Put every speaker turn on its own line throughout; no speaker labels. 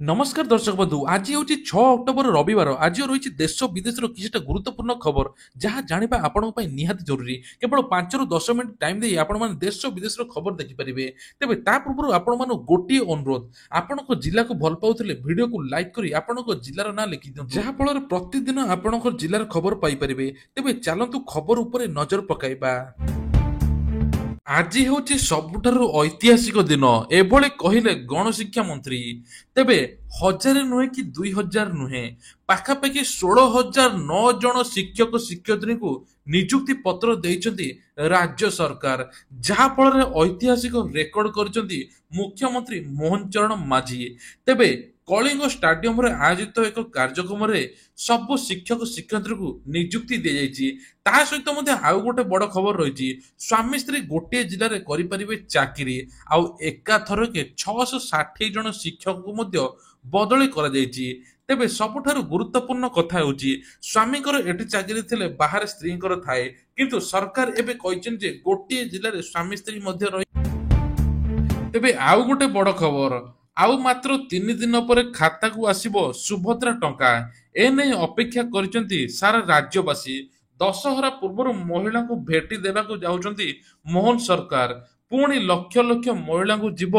नमस्कार दर्शक बंधु आज हूँ 6 अक्टोबर रविवार आज रही देश विदेश किसी गुरुत्वपूर्ण खबर जहाँ जाना आपण निहाती जरूरी केवल 5 ରୁ 10 मिनिट टाइम दे आपण मैंने देश विदेश खबर देखिपारे तेज ता पूर्व आपण गोटे अनुरोध आपण जिला को भल पाते भिडियो को लाइक कर आपण जिलार ना लिखि दिखाँ जहाँफल प्रतिदिन आपण जिलार खबर पाइपर तेज चलतु खबर उपर नजर पकाइबा। ଆଜି ହେଉଛି ସବୁଠାରୁ ଐତିହାସିକ ଦିନ ଏଭଳି କହିଲେ ଗଣଶିକ୍ଷା ମନ୍ତ୍ରୀ। ତେବେ ହଜାରେ ନୁହେଁ କି 2000 ନୁହେଁ, ପାଖାପାଖି 16,009 ଜଣ ଶିକ୍ଷକ ଶିକ୍ଷୟିତ୍ରୀଙ୍କୁ ନିଯୁକ୍ତି ପତ୍ର ଦେଇଛନ୍ତି ରାଜ୍ୟ ସରକାର, ଯାହା ଫଳରେ ଐତିହାସିକ ରେକର୍ଡ କରିଛନ୍ତି ମୁଖ୍ୟମନ୍ତ୍ରୀ ମୋହନ ଚରଣ ମାଝୀ। ତେବେ କଳିଙ୍ଗ ଷ୍ଟାଡିୟମରେ ଆୟୋଜିତ ଏକ କାର୍ଯ୍ୟକ୍ରମରେ ସବୁ ଶିକ୍ଷକ ଶିକ୍ଷୟିତ୍ରୀଙ୍କୁ ନିଯୁକ୍ତି ଦିଆଯାଇଛି। ତା ସହିତ ମଧ୍ୟ ଆଉ ଗୋଟେ ବଡ ଖବର ରହିଛି, ସ୍ୱାମୀ ସ୍ତ୍ରୀ ଗୋଟିଏ ଜିଲ୍ଲାରେ କରିପାରିବେ ଚାକିରି ଆଉ ଏକାଥରକେ 660 ଜଣ ଶିକ୍ଷକଙ୍କୁ ମଧ୍ୟ ବଦଳି କରାଯାଇଛି। ତେବେ ସବୁଠାରୁ ଗୁରୁତ୍ୱପୂର୍ଣ୍ଣ କଥା ହେଉଛି ସ୍ୱାମୀଙ୍କର ଏଠି ଚାକିରି ଥିଲେ ବାହାରେ ସ୍ତ୍ରୀଙ୍କର ଥାଏ, କିନ୍ତୁ ସରକାର ଏବେ କହିଛନ୍ତି ଯେ ଗୋଟିଏ ଜିଲ୍ଲାରେ ସ୍ୱାମୀ ସ୍ତ୍ରୀ ମଧ୍ୟ ରହି। ତେବେ ଆଉ ଗୋଟେ ବଡ ଖବର, ଆଉ ମାତ୍ର 3 ଦିନ ପରେ ଖାତାକୁ ଆସିବ ସୁଭଦ୍ରା ଟଙ୍କା। ଏନେଇ ଅପେକ୍ଷା କରିଛନ୍ତି ସାରା ରାଜ୍ୟବାସୀ। ଦଶହରା ପୂର୍ବରୁ ମହିଳାଙ୍କୁ ଭେଟି ଦେବାକୁ ଯାଉଛନ୍ତି ମୋହନ ସରକାର। ପୁଣି ଲକ୍ଷ ଲକ୍ଷ ମହିଳାଙ୍କୁ ଯିବ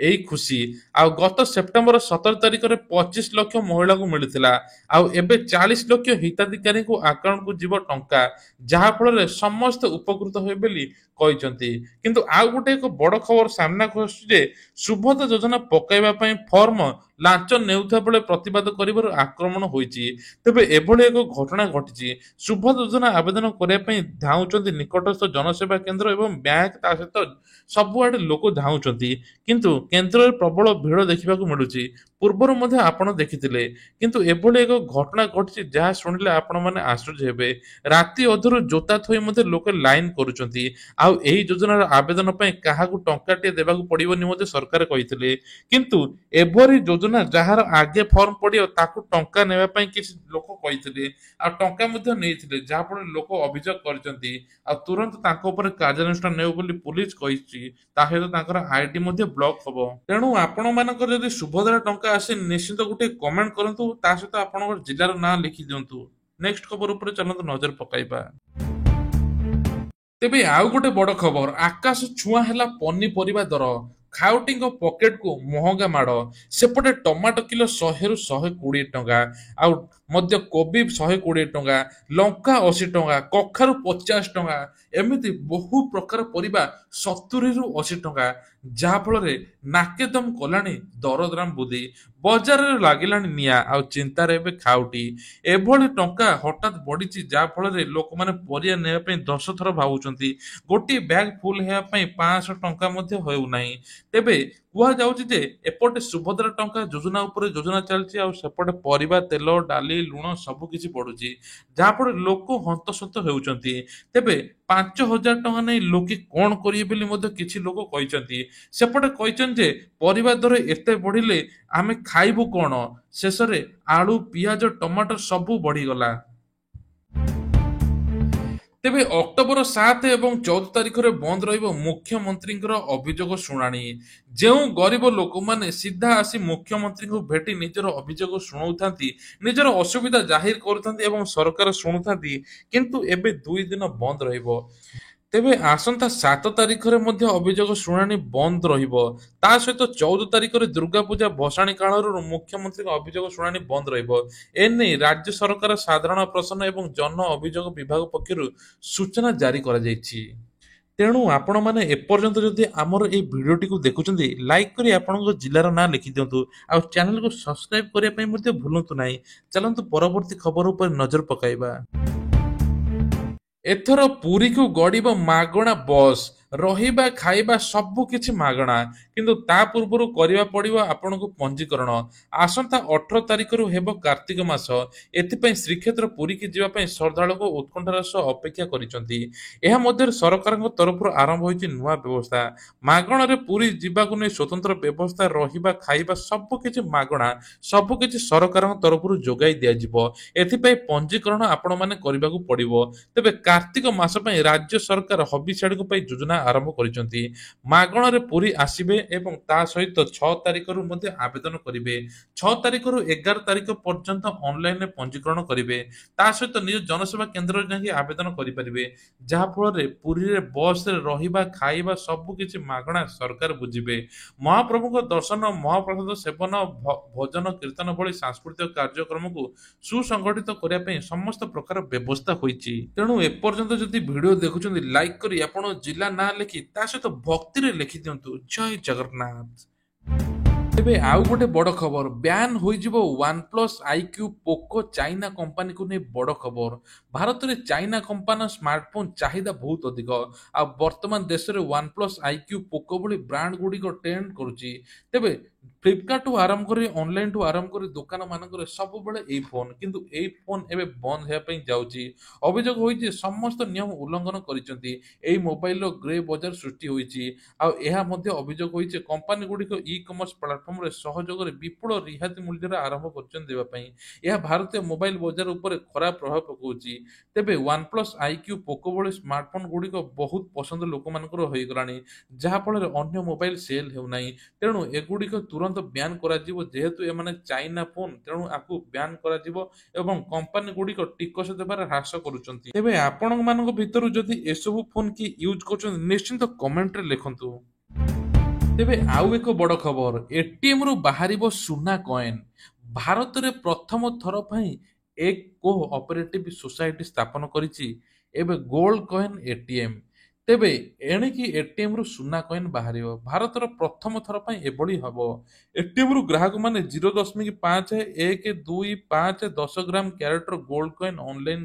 ଏଇ ଖୁସି। ଆଉ ଗତ ସେପ୍ଟେମ୍ବର 17 ତାରିଖରେ 25 ଲକ୍ଷ ମହିଳାଙ୍କୁ ମିଳିଥିଲା, ଆଉ ଏବେ 40 ଲକ୍ଷ ହିତାଧିକାରୀଙ୍କୁ ଆକାଉଣ୍ଟକୁ ଯିବ ଟଙ୍କା, ଯାହାଫଳରେ ସମସ୍ତେ ଉପକୃତ ହେବେ ବୋଲି କହିଛନ୍ତି। କିନ୍ତୁ ଆଉ ଗୋଟେ ଏକ ବଡ ଖବର ସାମ୍ନାକୁ ଆସୁଛି ଯେ ସୁଭଦ୍ରା ଯୋଜନା ପକାଇବା ପାଇଁ ଫର୍ମ ଲାଞ୍ଚ ନେଉଥିବା ବେଳେ ପ୍ରତିବାଦ କରିବାରୁ ଆକ୍ରମଣ ହୋଇଛି। ତେବେ ଏଭଳି ଏକ ଘଟଣା ଘଟିଛି, ସୁଭଦ୍ରା ଯୋଜନା ଆବେଦନ କରିବା ପାଇଁ ଧାଉଁଛନ୍ତି ନିକଟସ୍ଥ ଜନସେବା କେନ୍ଦ୍ର ଏବଂ ବ୍ୟାଙ୍କ, ତା ସହିତ ସବୁଆଡେ ଲୋକ ଧାଉଁଛନ୍ତି, କିନ୍ତୁ କେନ୍ଦ୍ରରେ ପ୍ରବଳ ଭିଡ଼ ଦେଖିବାକୁ ମିଳୁଛି। ପୂର୍ବରୁ ମଧ୍ୟ ଆପଣ ଦେଖିଥିଲେ, କିନ୍ତୁ ଏଭଳି ଏକ ଘଟଣା ଘଟିଛି ଯାହା ଶୁଣିଲେ ଆପଣମାନେ ଆଶ୍ଚର୍ଯ୍ୟ ହେବେ। ରାତି ଅଧରୁ ଜୋତା ଥୋଇ ମଧ୍ୟ ଲୋକେ ଲାଇନ କରୁଛନ୍ତି। ଆଉ ଏହି ଯୋଜନାର ଆବେଦନ ପାଇଁ କାହାକୁ ଟଙ୍କାଟିଏ ଦେବାକୁ ପଡିବନି ମଧ୍ୟ ସରକାର କହିଥିଲେ, କିନ୍ତୁ ଏଭଳି ଯୋଜନା ଯାହାର ଆଗେ ଫର୍ମ ପଡିବ ତାକୁ ଟଙ୍କା ନେବା ପାଇଁ କିଛି ଲୋକ କହିଥିଲେ, ଆଉ ଟଙ୍କା ମଧ୍ୟ ନେଇଥିଲେ, ଯାହାଫଳରେ ଲୋକ ଅଭିଯୋଗ କରିଛନ୍ତି। ଆଉ ତୁରନ୍ତ ତାଙ୍କ ଉପରେ କାର୍ଯ୍ୟାନୁଷ୍ଠାନ ନେବ ବୋଲି ପୁଲିସ କହିଛି। ତା ସହିତ ତାଙ୍କର ଆଇଡି ମଧ୍ୟ ବ୍ଲକ ହବ। ତେଣୁ ଆପଣ ମାନଙ୍କର ଯଦି ସୁଭଦ୍ରା ଟଙ୍କା ଆସେ ନିଶ୍ଚିତ ଗୋଟେ କମେଣ୍ଟ କରନ୍ତୁ, ତା ସହିତ ଆପଣଙ୍କର ଜିଲ୍ଲାର ନାଁ ଲିଖି ଦିଅନ୍ତୁ। ନେକ୍ସଟ ଖବର ଉପରେ ଚାଲନ୍ତୁ ନଜର ପକାଇବା। ତେବେ ଆଉ ଗୋଟେ ବଡ ଖବର, ଆକାଶ ଛୁଆଁ ହେଲା ପନିପରିବା ଦର। ଖାଉଟିଙ୍କ ପକେଟକୁ ମହଙ୍ଗା ମାଡ଼। ସେପଟେ ଟମାଟୋ କିଲୋ 100ରୁ 120 ଟଙ୍କା, ଆଉ ମଧ୍ୟ କୋବି 120 ଟଙ୍କା, ଲଙ୍କା 80 ଟଙ୍କା, କଖାରୁ 50 ଟଙ୍କା, ଏମିତି ବହୁ ପ୍ରକାର ପରିବା 70ରୁ 80 ଟଙ୍କା, ଯାହାଫଳରେ ନାକେଦମ କଲାଣି ଦରଦାମ ବୃଦ୍ଧି। ବଜାରରେ ଲାଗିଲାଣି ନିଆଁ, ଆଉ ଚିନ୍ତାରେ ଏବେ ଖାଉଟି। ଏଭଳି ଟଙ୍କା ହଠାତ୍ ବଢିଛି ଯାହାଫଳରେ ଲୋକମାନେ ପରିବା ନେବା ପାଇଁ 10 ଥର ଭାବୁଛନ୍ତି। ଗୋଟିଏ ବ୍ୟାଗ ଫୁଲ ହେବା ପାଇଁ 500 ଟଙ୍କା ମଧ୍ୟ ହେଉନାହିଁ। ତେବେ କୁହାଯାଉଛି ଯେ ଏପଟେ ସୁଭଦ୍ରା ଟଙ୍କା ଯୋଜନା ଉପରେ ଯୋଜନା ଚାଲିଛି, ଆଉ ସେପଟେ ପରିବା, ତେଲ, ଡାଲି, ଲୁଣ ସବୁ କିଛି ବଢୁଛି, ଯାହାଫଳରେ ଲୋକ ହନ୍ତସନ୍ତ ହେଉଛନ୍ତି। ତେବେ 5,000 ଟଙ୍କା ନେଇ ଲୋକେ କଣ କରିବେ ବୋଲି ମଧ୍ୟ କିଛି ଲୋକ କହିଛନ୍ତି। ସେପଟେ କହିଛନ୍ତି ଯେ ପରିବା ଦର ଏତେ ବଢିଲେ ଆମେ ଖାଇବୁ କଣ? ଶେଷରେ ଆଳୁ, ପିଆଜ, ଟମାଟର ସବୁ ବଢିଗଲା। ତେବେ ଅକ୍ଟୋବର 7 ଏବଂ 14 ତାରିଖରେ ବନ୍ଦ ରହିବ ମୁଖ୍ୟମନ୍ତ୍ରୀଙ୍କର ଅଭିଯୋଗ ଶୁଣାଣି। ଯେଉଁ ଗରିବ ଲୋକମାନେ ସିଧା ଆସି ମୁଖ୍ୟମନ୍ତ୍ରୀଙ୍କୁ ଭେଟି ନିଜର ଅଭିଯୋଗ ଶୁଣାଉଥାନ୍ତି, ନିଜର ଅସୁବିଧା ଜାହିର କରୁଥାନ୍ତି ଏବଂ ସରକାର ଶୁଣୁଥାନ୍ତି, କିନ୍ତୁ ଏବେ 2 ଦିନ ବନ୍ଦ ରହିବ। ତେବେ ଆସନ୍ତା 7 ତାରିଖରେ ମଧ୍ୟ ଅଭିଯୋଗ ଶୁଣାଣି ବନ୍ଦ ରହିବ। ତା ସହିତ 14 ତାରିଖରେ ଦୁର୍ଗାପୂଜା ଭସାଣୀ କାଳରୁ ମୁଖ୍ୟମନ୍ତ୍ରୀଙ୍କ ଅଭିଯୋଗ ଶୁଣାଣି ବନ୍ଦ ରହିବ। ଏନେଇ ରାଜ୍ୟ ସରକାର ସାଧାରଣ ପ୍ରଶ୍ନ ଏବଂ ଜନ ଅଭିଯୋଗ ବିଭାଗ ପକ୍ଷରୁ ସୂଚନା ଜାରି କରାଯାଇଛି। ତେଣୁ ଆପଣମାନେ ଏପର୍ଯ୍ୟନ୍ତ ଯଦି ଆମର ଏହି ଭିଡିଓଟିକୁ ଦେଖୁଛନ୍ତି, ଲାଇକ୍ କରି ଆପଣଙ୍କ ଜିଲ୍ଲାର ନାଁ ଲେଖିଦିଅନ୍ତୁ, ଆଉ ଚ୍ୟାନେଲକୁ ସବସ୍କ୍ରାଇବ କରିବା ପାଇଁ ମଧ୍ୟ ଭୁଲନ୍ତୁ ନାହିଁ। ଚାଲନ୍ତୁ ପରବର୍ତ୍ତୀ ଖବର ଉପରେ ନଜର ପକାଇବା। ଏଥର ପୁରୀକୁ ଗଡ଼ିବ ମାଗଣା ବସ୍, ରହିବା ଖାଇବା ସବୁ କିଛି ମାଗଣା, କିନ୍ତୁ ତା ପୂର୍ବରୁ କରିବା ପଡ଼ିବ ଆପଣଙ୍କୁ ପଞ୍ଜୀକରଣ। ଆସନ୍ତା 18 ତାରିଖରୁ ହେବ କାର୍ତ୍ତିକ ମାସ। ଏଥିପାଇଁ ଶ୍ରୀକ୍ଷେତ୍ର ପୁରୀକି ଯିବା ପାଇଁ ଶ୍ରଦ୍ଧାଳୁଙ୍କ ଉତ୍କଣ୍ଠାର ସହ ଅପେକ୍ଷା କରିଛନ୍ତି। ଏହା ମଧ୍ୟରେ ସରକାରଙ୍କ ତରଫରୁ ଆରମ୍ଭ ହୋଇଛି ନୂଆ ବ୍ୟବସ୍ଥା। ମାଗଣାରେ ପୁରୀ ଯିବାକୁ ନେଇ ସ୍ୱତନ୍ତ୍ର ବ୍ୟବସ୍ଥା, ରହିବା ଖାଇବା ସବୁ କିଛି ମାଗଣା, ସବୁ କିଛି ସରକାରଙ୍କ ତରଫରୁ ଯୋଗାଇ ଦିଆଯିବ। ଏଥିପାଇଁ ପଞ୍ଜୀକରଣ ଆପଣମାନେ କରିବାକୁ ପଡ଼ିବ। ତେବେ କାର୍ତ୍ତିକ ମାସ ପାଇଁ ରାଜ୍ୟ ସରକାର ହବିଷ୍ୟାଳିଙ୍କ ପାଇଁ ଯୋଜନା ଆରମ୍ଭ କରିଛନ୍ତି। ମାଗଣାରେ ପୁରୀ ଆସିବେ ଏବଂ ତା ସହିତ 6 ତାରିଖରୁ ମଧ୍ୟ ଆବେଦନ କରିବେ। 6 ତାରିଖରୁ 11 ତାରିଖ ପର୍ଯ୍ୟନ୍ତ ଅନଲାଇନରେ ପଞ୍ଜୀକରଣ କରିବେ। ତା ସହିତ ନିଜ ଜନସେବା କେନ୍ଦ୍ରରେ ଯାଇକି ଆବେଦନ କରିପାରିବେ। ଯାହାଫଳରେ ପୁରୀରେ ବସରେ ରହିବା ଖାଇବା ସବୁ କିଛି ମାଗଣା ସରକାର ବୁଝିବେ। ମହାପ୍ରଭୁଙ୍କ ଦର୍ଶନ ମହାପ୍ରସାଦ ସେବନ ଭଜନ କୀର୍ତ୍ତନ ଭଳି ସାଂସ୍କୃତିକ କାର୍ଯ୍ୟକ୍ରମକୁ ସୁସଂଗଠିତ କରିବା ପାଇଁ ସମସ୍ତ ପ୍ରକାର ବ୍ୟବସ୍ଥା ହୋଇଛି। ତେଣୁ ଏପର୍ଯ୍ୟନ୍ତ ଯଦି ଭିଡିଓ ଦେଖୁଛନ୍ତି ଲାଇକ୍ କରି ଆପଣ ଜିଲ୍ଲା ନାଁ ଲେଖି ତା ସହିତ ଭକ୍ତିରେ ଲେଖି ଦିଅନ୍ତୁ ଜୟ ଜଗନ୍ନାଥ। ତେବେ ଆଉ ଗୋଟେ ବଡ ଖବର ବ୍ୟାନ୍ ହୋଇଯିବ ୱାନପ୍ଲସ୍ ଆଇକ୍ୟୁ ପୋକୋ ଚାଇନା କମ୍ପାନୀକୁ ନେଇ ବଡ ଖବର। ଭାରତରେ ଚାଇନା କମ୍ପାନୀର ସ୍ମାର୍ଟଫୋନ ଚାହିଦା ବହୁତ ଅଧିକ। ଆଉ ବର୍ତ୍ତମାନ ଦେଶରେ ୱାନପ୍ଲସ୍ ଆଇକ୍ୟୁ ପୋକୋ ଭଳି ବ୍ରାଣ୍ଡ ଗୁଡ଼ିକ ଟ୍ରେଣ୍ଡ କରୁଛି। ତେବେ ଫ୍ଲିପକାର୍ଟଠୁ ଆରମ୍ଭ କରି ଅନଲାଇନଠୁ ଆରମ୍ଭ କରି ଦୋକାନ ମାନଙ୍କରେ ସବୁବେଳେ ଏଇ ଫୋନ, କିନ୍ତୁ ଏଇ ଫୋନ ଏବେ ବନ୍ଦ ହେବା ପାଇଁ ଯାଉଛି। ଅଭିଯୋଗ ହୋଇଛି ସମସ୍ତ ନିୟମ ଉଲ୍ଲଂଘନ କରିଛନ୍ତି। ଏହି ମୋବାଇଲର ଗ୍ରେ ବଜାର ସୃଷ୍ଟି ହୋଇଛି। ଆଉ ଏହା ମଧ୍ୟ ଅଭିଯୋଗ ହୋଇଛି କମ୍ପାନୀ ଗୁଡ଼ିକ ଇ କମର୍ସ ପ୍ଲାଟଫର୍ମରେ ସହଯୋଗରେ ବିପୁଳ ରିହାତି ମୂଲ୍ୟରେ ଆରମ୍ଭ କରିଛନ୍ତି ଦେବା ପାଇଁ। ଏହା ଭାରତୀୟ ମୋବାଇଲ ବଜାର ଉପରେ ଖରାପ ପ୍ରଭାବ ପକାଉଛି। ତେବେ ୱାନପ୍ଲସ୍ ଆଇକ୍ୟୁ ପୋକୋ ଭଳି ସ୍ମାର୍ଟଫୋନ ଗୁଡ଼ିକ ବହୁତ ପସନ୍ଦ ଲୋକମାନଙ୍କର ହୋଇଗଲାଣି, ଯାହାଫଳରେ ଅନ୍ୟ ମୋବାଇଲ ସେଲ୍ ହେଉନାହିଁ। ତେଣୁ ଏଗୁଡ଼ିକ ତୁରନ୍ତ ବ୍ୟାନ୍ କରାଯିବ। ଯେହେତୁ ଏମାନେ ଚାଇନା ଫୋନ, ତେଣୁ ଆକୁ ବ୍ୟାନ୍ କରାଯିବ ଏବଂ କମ୍ପାନୀ ଗୁଡ଼ିକ ଟିକସ ଦେବାରେ ହ୍ରାସ କରୁଛନ୍ତି। ତେବେ ଆପଣମାନଙ୍କ ଭିତରୁ ଯଦି ଏସବୁ ଫୋନ କି ୟୁଜ୍ କରୁଛନ୍ତି ନିଶ୍ଚିନ୍ତ କମେଣ୍ଟରେ ଲେଖନ୍ତୁ। ତେବେ ଆଉ ଏକ ବଡ ଖବର ଏଟିଏମ ରୁ ବାହାରିବ ସୁନା କଏନ। ଭାରତରେ ପ୍ରଥମ ଥର ପାଇଁ ଏକ କୋ ଅପରେଟିଭ ସୋସାଇଟି ସ୍ଥାପନ କରିଛି ଏବେ ଗୋଲ୍ଡ କଏନ ଏଟିଏମ। ତେବେ ଏଣିକି ଏଟିଏମ ରୁ ସୁନା କଏନ ବାହାରିବ। ଭାରତର ପ୍ରଥମ ଥର ପାଇଁ ଏଭଳି ହବ। ଏଟିଏମ ରୁ ଗ୍ରାହକ ମାନେ 0.512.510 ଗ୍ରାମ କ୍ୟାରେଟର ଗୋଲ୍ଡ କଏନ ଅନଲାଇନ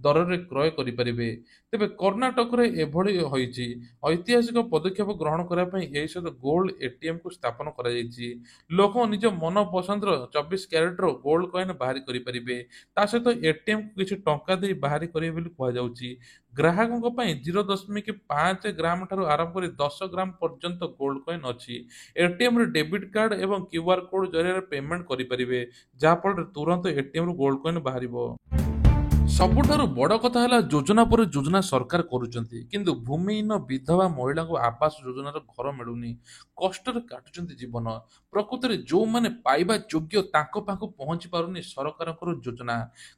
ଦରରେ କ୍ରୟ କରିପାରିବେ। ତେବେ କର୍ଣ୍ଣାଟକରେ ଏଭଳି ହୋଇଛି। ଐତିହାସିକ ପଦକ୍ଷେପ ଗ୍ରହଣ କରିବା ପାଇଁ ଏହି ସହିତ ଗୋଲ୍ଡ ଏଟିଏମକୁ ସ୍ଥାପନ କରାଯାଇଛି। ଲୋକ ନିଜ ମନ ପସନ୍ଦର 24 କ୍ୟାରେଟର ଗୋଲ୍ଡ କଏନ ବାହାରି କରିପାରିବେ। ତା ସହିତ ଏଟିଏମକୁ କିଛି ଟଙ୍କା ଦେଇ ବାହାରି କରିବେ ବୋଲି କୁହାଯାଉଛି। ଗ୍ରାହକଙ୍କ ପାଇଁ 0.5 ଗ୍ରାମ ଠାରୁ ଆରମ୍ଭ କରି 10 ଗ୍ରାମ ପର୍ଯ୍ୟନ୍ତ ଗୋଲ୍ଡ କଏନ ଅଛି। ଏଟିଏମରେ ଡେବିଟ୍ କାର୍ଡ ଏବଂ କ୍ୟୁଆର କୋଡ ଜରିଆରେ ପେମେଣ୍ଟ କରିପାରିବେ, ଯାହାଫଳରେ ତୁରନ୍ତ ଏଟିଏମରୁ ଗୋଲ୍ଡ କଏନ ବାହାରିବ। ସବୁଠାରୁ ବଡ କଥା ହେଲା ଯୋଜନା ପରେ ଯୋଜନା ସରକାର କରୁଛନ୍ତି, କିନ୍ତୁ ଭୂମିହୀନ ବିଧବା ମହିଳାଙ୍କୁ ଆବାସ ଯୋଜନାର ଘର ମିଳୁନି। କଷ୍ଟରେ କାଟୁଛନ୍ତି ଜୀବନ। ପ୍ରକୃତରେ ଯୋଉମାନେ ପାଇବା ଯୋଗ୍ୟ ତାଙ୍କ ପାଖକୁ ପହଞ୍ଚି ପାରୁନି ସରକାରଙ୍କର ଯୋଜନା।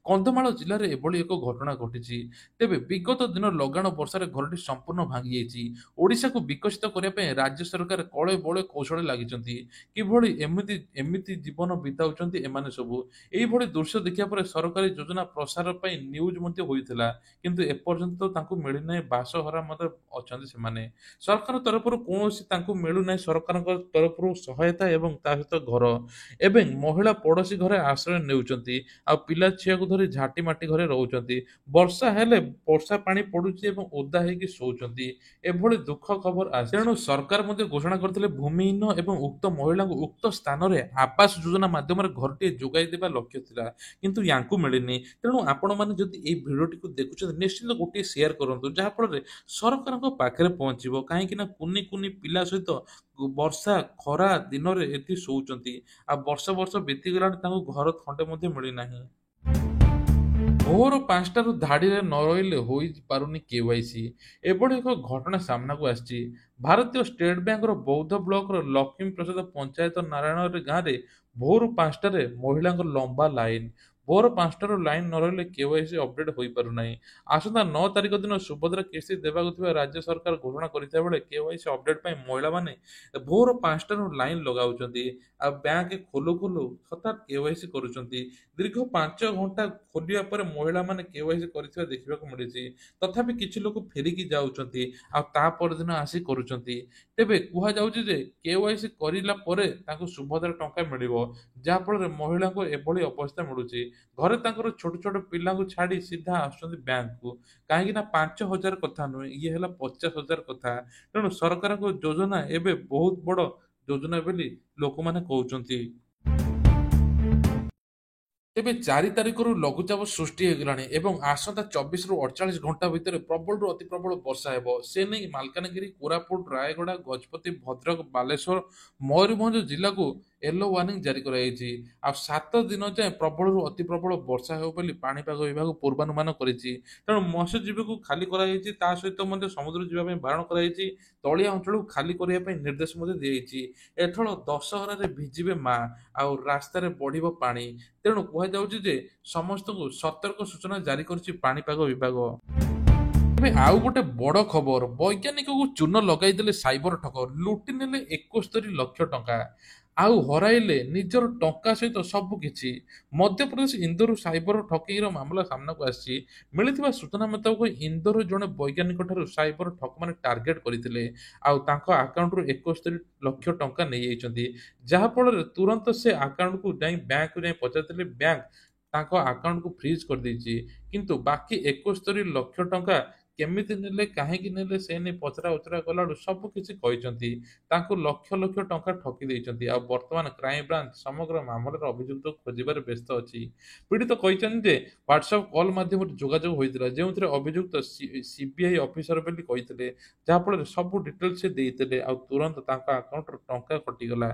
କନ୍ଧମାଳ ଜିଲ୍ଲାରେ ଏଭଳି ଏକ ଘଟଣା ଘଟିଛି। ତେବେ ବିଗତ ଦିନ ଲଗାଣ ବର୍ଷାରେ ଘରଟି ସମ୍ପୂର୍ଣ୍ଣ ଭାଙ୍ଗି ଯାଇଛି। ଓଡ଼ିଶାକୁ ବିକଶିତ କରିବା ପାଇଁ ରାଜ୍ୟ ସରକାର କଳେ ବଳେ କୌଶଳେ ଲାଗିଛନ୍ତି। କିଭଳି ଏମିତି ଏମିତି ଜୀବନ ବିତାଉଛନ୍ତି ଏମାନେ ସବୁ। ଏଇଭଳି ଦୃଶ୍ୟ ଦେଖିବା ପରେ ସରକାରୀ ଯୋଜନା ପ୍ରସାର ପାଇଁ ନ୍ୟୁଜ ମଧ୍ୟ ହୋଇଥିଲା, କିନ୍ତୁ ଏପର୍ଯ୍ୟନ୍ତ ତାଙ୍କୁ ମିଳିନାହିଁ। ବାସହରା ମଧ୍ୟ ଅଛନ୍ତି ସେମାନେ। ସରକାର ତରଫରୁ କୌଣସି ତାଙ୍କୁ ମିଳୁନାହିଁ ସରକାରଙ୍କ ତରଫରୁ ସହାୟତା ଏବଂ ତା ସହିତ ଘର। ଏବେ ମହିଳା ପଡୋଶୀ ଘରେ ଆଶ୍ରୟ ନେଉଛନ୍ତି, ଆଉ ପିଲା ଛୁଆକୁ ଧରି ଝାଟି ମାଟି ଘରେ ରହୁଛନ୍ତି। ବର୍ଷା ହେଲେ ବର୍ଷା ପାଣି ପଡୁଛି ଏବଂ ଓଦା ହେଇକି ଶୋଉଛନ୍ତି। ଏଭଳି ଦୁଃଖ ଖବର ଆସେ। ତେଣୁ ସରକାର ମଧ୍ୟ ଘୋଷଣା କରିଥିଲେ ଭୂମିହୀନ ଏବଂ ଉକ୍ତ ମହିଳାଙ୍କୁ ଉକ୍ତ ସ୍ଥାନରେ ଆବାସ ଯୋଜନା ମାଧ୍ୟମରେ ଘରଟିଏ ଯୋଗାଇ ଦେବା ଲକ୍ଷ୍ୟ ଥିଲା, କିନ୍ତୁ ୟାଙ୍କୁ ମିଳିନି। ତେଣୁ ଆପଣମାନେ ଯଦି ଏଇ ଭିଡ଼ିଓଟିକୁ ଦେଖୁଛନ୍ତି ନିଶ୍ଚିନ୍ତ ଗୋଟିଏ ସେୟାର କରନ୍ତୁ, ଯାହାଫଳରେ ସରକାରଙ୍କ ପାଖରେ ପହଞ୍ଚିବ। କାହିଁକି ନା କୁନି କୁନି ପିଲା ସହିତ ବର୍ଷା ଖରା ଦିନରେ ଏଠି ଶୋଉଛନ୍ତି, ଆଉ ବର୍ଷ ବର୍ଷ ବିତିଗଲାଣି ତାଙ୍କୁ ଘର ଖଣ୍ଡେ ମଧ୍ୟ ମିଳିନାହିଁ। ଭୋର 5ଟାରୁ ଧାଡିରେ ନ ରହିଲେ ହୋଇପାରୁନି କେୱାଇସି। ଏଭଳି ଏକ ଘଟଣା ସାମ୍ନାକୁ ଆସିଛି। ଭାରତୀୟ ଷ୍ଟେଟ ବ୍ୟାଙ୍କର ବୌଦ୍ଧ ବ୍ଲକର ଲକ୍ଷ୍ମୀ ପ୍ରସାଦ ପଞ୍ଚାୟତ ନାରାୟଣରେ ଗାଁରେ ଭୋର 5ଟାରେ ମହିଳାଙ୍କ ଲମ୍ବା ଲାଇନ। ଭୋର 5ଟାରୁ ଲାଇନ ନ ରହିଲେ କେୱାଇସି ଅପଡେଟ ହୋଇପାରୁନାହିଁ। ଆସନ୍ତା 9 ତାରିଖ ଦିନ ସୁଭଦ୍ରା କିସ୍ତି ଦେବାକୁ ଥିବା ରାଜ୍ୟ ସରକାର ଘୋଷଣା କରିଥିବା ବେଳେ କେୱାଇସି ଅପଡେଟ ପାଇଁ ମହିଳାମାନେ ଭୋର 5ଟାରୁ ଲାଇନ ଲଗାଉଛନ୍ତି। ଆଉ ବ୍ୟାଙ୍କ ଖୋଲୁ ଖୋଲୁ ହଠାତ୍ କେୱାଇସି କରୁଛନ୍ତି। ଦୀର୍ଘ 5 ଘଣ୍ଟା ଖୋଲିବା ପରେ ମହିଳାମାନେ କେୱାଇସି କରିଥିବା ଦେଖିବାକୁ ମିଳିଛି। ତଥାପି କିଛି ଲୋକ ଫେରିକି ଯାଉଛନ୍ତି, ଆଉ ତା ପରଦିନ ଆସି କରୁଛନ୍ତି। ତେବେ କୁହାଯାଉଛି ଯେ କେୱାଇସି କରିଲା ପରେ ତାଙ୍କୁ ସୁଭଦ୍ରା ଟଙ୍କା ମିଳିବ, ଯାହାଫଳରେ ମହିଳାଙ୍କୁ ଏଭଳି ଅବସ୍ଥା ମିଳୁଛି। ଘରେ ତାଙ୍କର ଛୋଟ ଛୋଟ ପିଲାଙ୍କୁ ଛାଡି ସିଧା ଆସୁଛନ୍ତି ବ୍ୟାଙ୍କକୁ। କାହିଁକି ନା 5,000 କଥା ନୁହେଁ, ଇଏ ହେଲା 50,000 କଥା। ତେଣୁ ସରକାରଙ୍କ ଯୋଜନା ଏବେ ବହୁତ ବଡ ଯୋଜନା ବୋଲି ଲୋକମାନେ କହୁଛନ୍ତି। ତେବେ 4 ତାରିଖରୁ ଲଘୁଚାପ ସୃଷ୍ଟି ହୋଇଗଲାଣି ଏବଂ ଆସନ୍ତା 24ରୁ 48 ଘଣ୍ଟା ଭିତରେ ପ୍ରବଳରୁ ଅତି ପ୍ରବଳ ବର୍ଷା ହେବ। ସେ ନେଇ ମାଲକାନଗିରି, କୋରାପୁଟ, ରାୟଗଡ଼ା, ଗଜପତି, ଭଦ୍ରକ, ବାଲେଶ୍ୱର, ମୟୂରଭଞ୍ଜ ଜିଲ୍ଲାକୁ ୟେଲୋ ୱାର୍ଣ୍ଣିଂ ଜାରି କରାଯାଇଛି। ଆଉ 7 ଦିନ ଯାଏଁ ପ୍ରବଳରୁ ଅତି ପ୍ରବଳ ବର୍ଷା ହେବ ବୋଲି ପାଣିପାଗ ବିଭାଗ ପୂର୍ବାନୁମାନ କରିଛି। ତେଣୁ ମତ୍ସ୍ୟଜୀବୀକୁ ଖାଲି କରାଯାଇଛି, ତା ସହିତ ମଧ୍ୟ ସମୁଦ୍ର ଯିବା ପାଇଁ ବାରଣ କରାଯାଇଛି। ତଳିଆ ଅଞ୍ଚଳକୁ ଖାଲି କରିବା ପାଇଁ ନିର୍ଦ୍ଦେଶ ମଧ୍ୟ ଦିଆଯାଇଛି। ଏଥର ଦଶହରାରେ ଭିଜିବେ ମା, ଆଉ ରାସ୍ତାରେ ବଢିବ ପାଣି। ତେଣୁ କୁହାଯାଉଛି ଯେ ସମସ୍ତଙ୍କୁ ସତର୍କ ସୂଚନା ଜାରି କରିଛି ପାଣିପାଗ ବିଭାଗ। ଏବେ ଆଉ ଗୋଟେ ବଡ ଖବର, ବୈଜ୍ଞାନିକକୁ ଚୂନ ଲଗାଇଦେଲେ ସାଇବର ଠକ, ଲୁଟି ନେଲେ 71 ଲକ୍ଷ ଟଙ୍କା। ଆଉ ହରାଇଲେ ନିଜର ଟଙ୍କା ସହିତ ସବୁ କିଛି। ମଧ୍ୟପ୍ରଦେଶ ଇନ୍ଦୋର ସାଇବର ଠକେଇର ମାମଲା ସାମ୍ନାକୁ ଆସିଛି। ମିଳିଥିବା ସୂଚନା ମୁତାବକ ଇନ୍ଦୋର ଜଣେ ବୈଜ୍ଞାନିକଠାରୁ ସାଇବର ଠକମାନେ ଟାର୍ଗେଟ କରିଥିଲେ, ଆଉ ତାଙ୍କ ଆକାଉଣ୍ଟରୁ 71 ଲକ୍ଷ ଟଙ୍କା ନେଇଯାଇଛନ୍ତି। ଯାହାଫଳରେ ତୁରନ୍ତ ସେ ଆକାଉଣ୍ଟକୁ ଯାଇ ବ୍ୟାଙ୍କକୁ ଯାଇ ପଚାରିଥିଲେ, ବ୍ୟାଙ୍କ ତାଙ୍କ ଆକାଉଣ୍ଟକୁ ଫ୍ରିଜ୍ କରିଦେଇଛି। କିନ୍ତୁ ବାକି 71 ଲକ୍ଷ ଟଙ୍କା କେମିତି ନେଲେ, କାହିଁକି ନେଲେ, ସେ ନେଇ ପଚରା ଉଚରା କଲାବେଳୁ ସବୁ କିଛି କହିଛନ୍ତି। ତାଙ୍କୁ ଲକ୍ଷ ଲକ୍ଷ ଟଙ୍କା ଠକି ଦେଇଛନ୍ତି। ଆଉ ବର୍ତ୍ତମାନ କ୍ରାଇମବ୍ରାଞ୍ଚ ସମଗ୍ର ମାମଲାର ଅଭିଯୁକ୍ତକୁ ଖୋଜିବାରେ ବ୍ୟସ୍ତ ଅଛି। ପୀଡ଼ିତ କହିଛନ୍ତି ଯେ ହ୍ୱାଟ୍ସଆପ୍ କଲ୍ ମାଧ୍ୟମରେ ଯୋଗାଯୋଗ ହୋଇଥିଲା, ଯେଉଁଥିରେ ଅଭିଯୁକ୍ତ ସିବିଆଇ ଅଫିସର ବୋଲି କହିଥିଲେ। ଯାହାଫଳରେ ସବୁ ଡିଟେଲ୍ସ ସେ ଦେଇଥିଲେ, ଆଉ ତୁରନ୍ତ ତାଙ୍କ ଆକାଉଣ୍ଟରୁ ଟଙ୍କା କଟିଗଲା।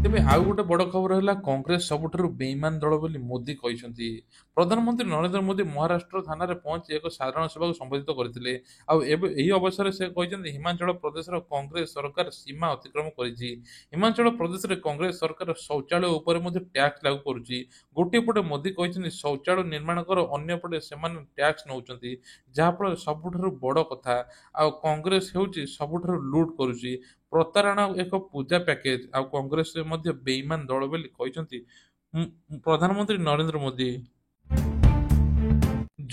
ତେବେ ଆଉ ଗୋଟେ ବଡ ଖବର ହେଲା, କଂଗ୍ରେସ ସବୁଠାରୁ ବେଇମାନ ଦଳ ବୋଲି ମୋଦି କହିଛନ୍ତି। ପ୍ରଧାନମନ୍ତ୍ରୀ ନରେନ୍ଦ୍ର ମୋଦି ମହାରାଷ୍ଟ୍ର ଥାନାରେ ପହଞ୍ଚି ଏକ ସାଧାରଣ ସଭାକୁ ସମ୍ବୋଧିତ କରିଥିଲେ। ଆଉ ଏବେ ଏହି ଅବସରରେ ସେ କହିଛନ୍ତି, ହିମାଚଳ ପ୍ରଦେଶର କଂଗ୍ରେସ ସରକାର ସୀମା ଅତିକ୍ରମ କରିଛି। ହିମାଚଳ ପ୍ରଦେଶରେ କଂଗ୍ରେସ ସରକାର ଶୌଚାଳୟ ଉପରେ ମଧ୍ୟ ଟ୍ୟାକ୍ସ ଲାଗୁ କରୁଛି। ଗୋଟିଏ ପଟେ ମୋଦି କହିଛନ୍ତି ଶୌଚାଳୟ ନିର୍ମାଣ କର, ଅନ୍ୟପଟେ ସେମାନେ ଟ୍ୟାକ୍ସ ନେଉଛନ୍ତି। ଯାହାଫଳରେ ସବୁଠାରୁ ବଡ କଥା, ଆଉ କଂଗ୍ରେସ ହେଉଛି ସବୁଠାରୁ ଲୁଟ୍ କରୁଛି। ପ୍ରତାରଣା ଏକ ପୂଜା ପ୍ୟାକେଜ, ଆଉ କଂଗ୍ରେସ ମଧ୍ୟ ବେଇମାନ ଦଳ ବୋଲି କହିଛନ୍ତି ପ୍ରଧାନମନ୍ତ୍ରୀ ନରେନ୍ଦ୍ର ମୋଦି।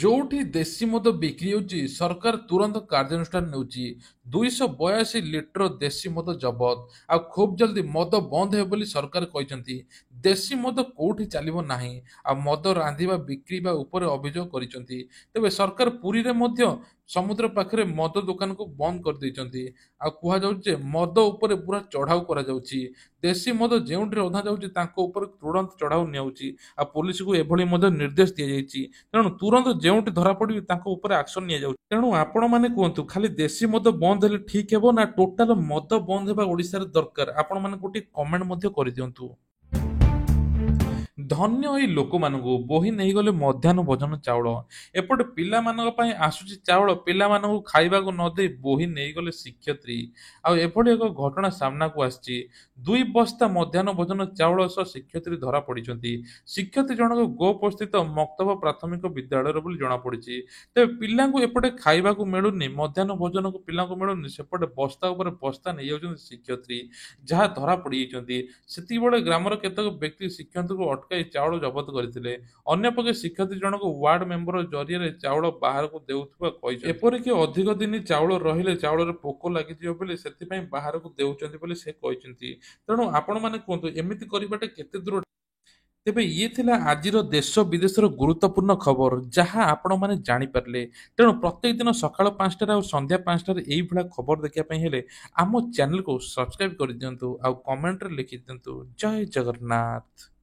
ଯୋଉଠି ଦେଶୀ ମଦ ବିକ୍ରି ହେଉଛି, ସରକାର ତୁରନ୍ତ କାର୍ଯ୍ୟାନୁଷ୍ଠାନ ନେଉଛି। 282 ଲିଟର ଦେଶୀ ମଦ ଜବତ। ଆଉ ଖୁବ୍ ଜଲ୍ଦି ମଦ ବନ୍ଦ ହେବ ବୋଲି ସରକାର କହିଛନ୍ତି। ଦେଶୀ ମଦ କୋଉଠି ଚାଲିବ ନାହିଁ। ଆଉ ମଦ ରାନ୍ଧିବା ବିକ୍ରିବା ଉପରେ ଅଭିଯୋଗ କରିଛନ୍ତି। ତେବେ ସରକାର ପୁରୀରେ ମଧ୍ୟ ସମୁଦ୍ର ପାଖରେ ମଦ ଦୋକାନକୁ ବନ୍ଦ କରିଦେଇଛନ୍ତି। ଆଉ କୁହାଯାଉଛି ଯେ ମଦ ଉପରେ ପୁରା ଚଢାଉ କରାଯାଉଛି। ଦେଶୀ ମଦ ଯେଉଁଠି ରନ୍ଧା ଯାଉଛି ତାଙ୍କ ଉପରେ ତୁରନ୍ତ ଚଢାଉ ନିଆଯାଉଛି। ଆଉ ପୋଲିସକୁ ଏଭଳି ମଧ୍ୟ ନିର୍ଦ୍ଦେଶ ଦିଆଯାଇଛି। ତେଣୁ ତୁରନ୍ତ ଯେଉଁଠି ଧରା ପଡିବେ ତାଙ୍କ ଉପରେ ଆକ୍ସନ ନିଆଯାଉଛି। ତେଣୁ ଆପଣମାନେ କୁହନ୍ତୁ, ଖାଲି ଦେଶୀ ମଦ ବନ୍ଦ ହେଲେ ଠିକ ହେବ ନା ଟୋଟାଲ ମଦ ବନ୍ଦ ହେବା ଓଡିଶାରେ ଦରକାର? ଆପଣମାନେ ଗୋଟେ କମେଣ୍ଟ ମଧ୍ୟ କରିଦିଅନ୍ତୁ। ଧନ୍ୟ ଏଇ ଲୋକମାନଙ୍କୁ, ବୋହି ନେଇଗଲେ ମଧ୍ୟାହ୍ନ ଭୋଜନ ଚାଉଳ। ଏପଟେ ପିଲାମାନଙ୍କ ପାଇଁ ଆସୁଛି ଚାଉଳ, ପିଲାମାନଙ୍କୁ ଖାଇବାକୁ ନ ଦେଇ ବୋହି ନେଇଗଲେ ଶିକ୍ଷୟିତ୍ରୀ। ଆଉ ଏଭଳି ଏକ ଘଟଣା ସାମ୍ନାକୁ ଆସିଛି। 2 ବସ୍ତା ମଧ୍ୟାହ୍ନ ଭୋଜନ ଚାଉଳ ସହ ଶିକ୍ଷୟିତ୍ରୀ ଧରା ପଡିଛନ୍ତି। ଶିକ୍ଷୟିତ୍ରୀ ଜଣକ ଗୋପସ୍ଥିତ ମକ୍ତବ ପ୍ରାଥମିକ ବିଦ୍ୟାଳୟର ବୋଲି ଜଣାପଡିଛି। ତେବେ ପିଲାଙ୍କୁ ଏପଟେ ଖାଇବାକୁ ମିଳୁନି, ମଧ୍ୟାହ୍ନ ଭୋଜନକୁ ପିଲାଙ୍କୁ ମିଳୁନି, ସେପଟେ ବସ୍ତା ଉପରେ ବସ୍ତା ନେଇଯାଉଛନ୍ତି ଶିକ୍ଷୟିତ୍ରୀ, ଯାହା ଧରା ପଡିଯାଇଛନ୍ତି। ସେତିକିବେଳେ ଗ୍ରାମର କେତେକ ବ୍ୟକ୍ତି ଶିକ୍ଷୟିତ୍ରୀଙ୍କୁ ଅଟକାଇ ଚାଉଳ ଜବତ କରିଥିଲେ। ଅନ୍ୟପକ୍ଷେ ଶିକ୍ଷୟିତ୍ରୀ ଜଣକ ୱାର୍ଡ ମେମ୍ବର ଜରିଆରେ ଚାଉଳ ବାହାରକୁ ଦେଉଥିବା କହିଛନ୍ତି। ଏପରିକି ଅଧିକ ଦିନ ଚାଉଳ ରହିଲେ ଚାଉଳରେ ପୋକ ଲାଗିଯିବ ବୋଲି ସେଥିପାଇଁ ବାହାରକୁ ଦେଉଛନ୍ତି ବୋଲି ସେ କହିଛନ୍ତି। ତେଣୁ ଆପଣମାନେ କୁହନ୍ତୁ, ଏମିତି କରିବାଟା କେତେ ଦୂର? ତେବେ ଇଏ ଥିଲା ଆଜିର ଦେଶ ବିଦେଶର ଗୁରୁତ୍ୱପୂର୍ଣ୍ଣ ଖବର, ଯାହା ଆପଣମାନେ ଜାଣିପାରିଲେ। ତେଣୁ ପ୍ରତ୍ୟେକ ଦିନ ସକାଳ 5ଟାରେ ଆଉ ସନ୍ଧ୍ୟା 5ଟାରେ ଏଇଭଳିଆ ଖବର ଦେଖିବା ପାଇଁ ହେଲେ ଆମ ଚ୍ୟାନେଲକୁ ସବସ୍କ୍ରାଇବ କରିଦିଅନ୍ତୁ, ଆଉ କମେଣ୍ଟରେ ଲେଖିଦିଅନ୍ତୁ ଜୟ ଜଗନ୍ନାଥ।